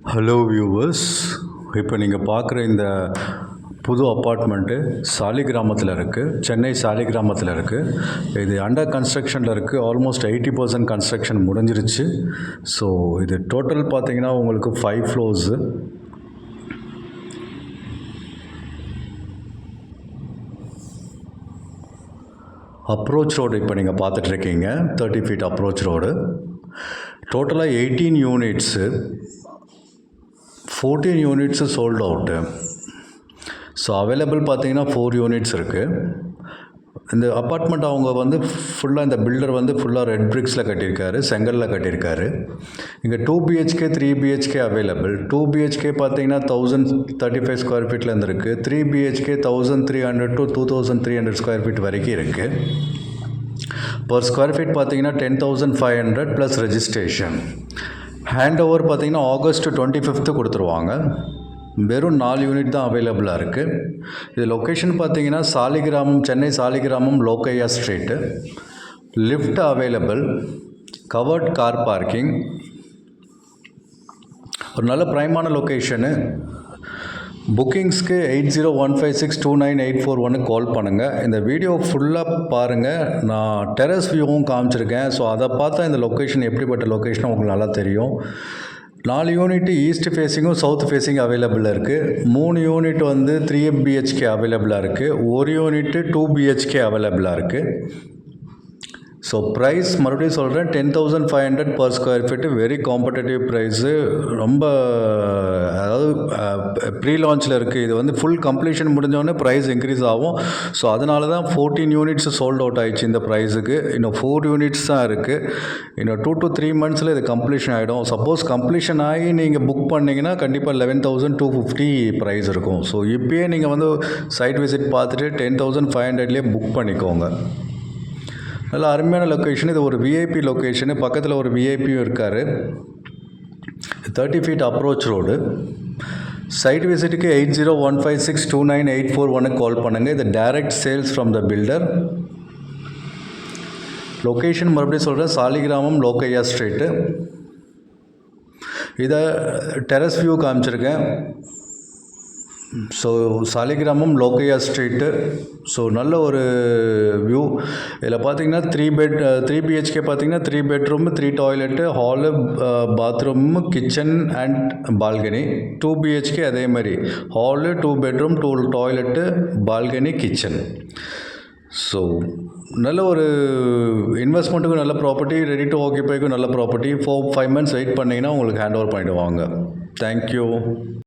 Hello viewers, இப்போ நீங்கள் பார்க்குற இந்த புது அப்பார்ட்மெண்ட்டு சாலிகிராமத்தில் இருக்குது. சென்னை சாலிகிராமத்தில் இருக்குது. இது அண்டர் கன்ஸ்ட்ரக்ஷனில் இருக்குது. ஆல்மோஸ்ட் 80% கன்ஸ்ட்ரக்ஷன் முடிஞ்சிருச்சு. ஸோ இது டோட்டல் பார்த்தீங்கன்னா உங்களுக்கு 5 ஃப்ளோர்ஸு. அப்ரோச் ரோடு இப்போ நீங்கள் பார்த்துட்ருக்கீங்க. 30 ஃபீட் அப்ரோச் ரோடு. டோட்டலாக 18 units, 14 units sold out. So available பார்த்தீங்கன்னா 4 யூனிட்ஸ் இருக்குது. இந்த அப்பார்ட்மெண்ட் அவங்க வந்து ஃபுல்லாக இந்த பில்டர் வந்து ஃபுல்லாக ரெட் பிரிக்ஸில் கட்டியிருக்காரு, செங்கலில் கட்டியிருக்காரு. இங்கே 2 BHK 3 BHK அவைலபிள். 2 BHK பார்த்தீங்கன்னா 1035 ஸ்கொயர் ஃபீட்லேருந்து இருக்குது. 3 BHK 1300 to 2300 ஸ்கொயர் ஃபீட் வரைக்கும் இருக்குது. பர் ஸ்கொயர் ஃபீட் பார்த்தீங்கன்னா 10,500 ப்ளஸ் ரெஜிஸ்ட்ரேஷன். ஹேண்ட் ஓவர் பார்த்தீங்கன்னா ஆகஸ்ட் 25 கொடுத்துருவாங்க. வெறும் 4 யூனிட் தான் அவைலபிளாக இருக்குது. இது லொக்கேஷன் பார்த்தீங்கன்னா Saligramam, Chennai Saligramam, Lokaiah street. Lift available, covered car parking, ஒரு நல்ல ப்ரைமான லொக்கேஷனு. புக்கிங்ஸ்க்கு 8015629841 கால் பண்ணுங்கள். இந்த வீடியோ ஃபுல்லாக பாருங்கள். நான் டெரஸ் வியூவும் காமிச்சிருக்கேன். ஸோ அதை பார்த்தா இந்த லொக்கேஷன் எப்படிப்பட்ட லொக்கேஷனும் உங்களுக்கு நல்லா தெரியும். 4 யூனிட் ஈஸ்ட் ஃபேஸிங்கும் சவுத் ஃபேஸிங் அவைலபிளாக இருக்குது. 3 யூனிட் வந்து 3 BHK அவைலபிளாக இருக்குது. 1 யூனிட் 2 BHK அவைலபிளாக இருக்குது. ஸோ ப்ரைஸ் மறுபடியும் சொல்கிறேன், 10,500 per square feet. Very competitive price. ரொம்ப அதாவது ப்ரீ லான்ச்சில் இருக்குது. இது வந்து ஃபுல் கம்ப்ளீஷன் முடிஞ்சோடனே ப்ரைஸ் இன்க்ரீஸ் ஆகும். ஸோ அதனால தான் 14 யூனிட்ஸ் சோல்ட் அவுட் ஆகிடுச்சு இந்த ப்ரைஸுக்கு. இன்னும் 4 யூனிட்ஸ் தான் இருக்குது. இன்னும் 2 to 3 மந்த்ஸில் இது கம்ப்ளீஷன் ஆகிடும். சப்போஸ் கம்ப்ளீஷன் ஆகி நீங்கள் புக் பண்ணிங்கன்னா கண்டிப்பாக 11,250 ப்ரைஸ் இருக்கும். ஸோ இப்போயே நீங்கள் வந்து சைட் விசிட் பார்த்துட்டு 10,500லேயே புக் பண்ணிக்கோங்க. நல்ல அருமையான லொக்கேஷன். இது ஒரு விஐபி லொக்கேஷனு. பக்கத்தில் ஒரு விஐபியும் இருக்கார். 30 ஃபீட் அப்ரோச் ரோடு. சைட் விசிட்டுக்கு 8015629841 கால் பண்ணுங்கள். இது direct sales from the builder. Location மறுபடியும் சொல்கிறேன், சாலிகிராமம், லோக்கையா ஸ்ட்ரீட்டு. இதை டெரஸ் வியூ காமிச்சிருக்கேன். So Saligramam, Lokaiah street. So நல்ல ஒரு வியூ. இதில் பார்த்தீங்கன்னா 3 BHK பார்த்தீங்கன்னா 3 bedroom, 3 toilet, hall, bathroom, kitchen and balcony. 2 BHK அதே மாதிரி hall, 2 bedroom, 2 toilet, balcony, kitchen. So நல்ல ஒரு இன்வெஸ்ட்மெண்ட்டுக்கும் நல்ல ப்ராப்பர்ட்டி, ரெடி டு ஆக்கியபைக்கும் நல்ல ப்ராப்பர்ட்டி. 4-5 மந்த்ஸ் வெயிட் பண்ணிங்கன்னா உங்களுக்கு ஹேண்ட் ஓவர் பண்ணிவிடுவாங்க. தேங்க்யூ.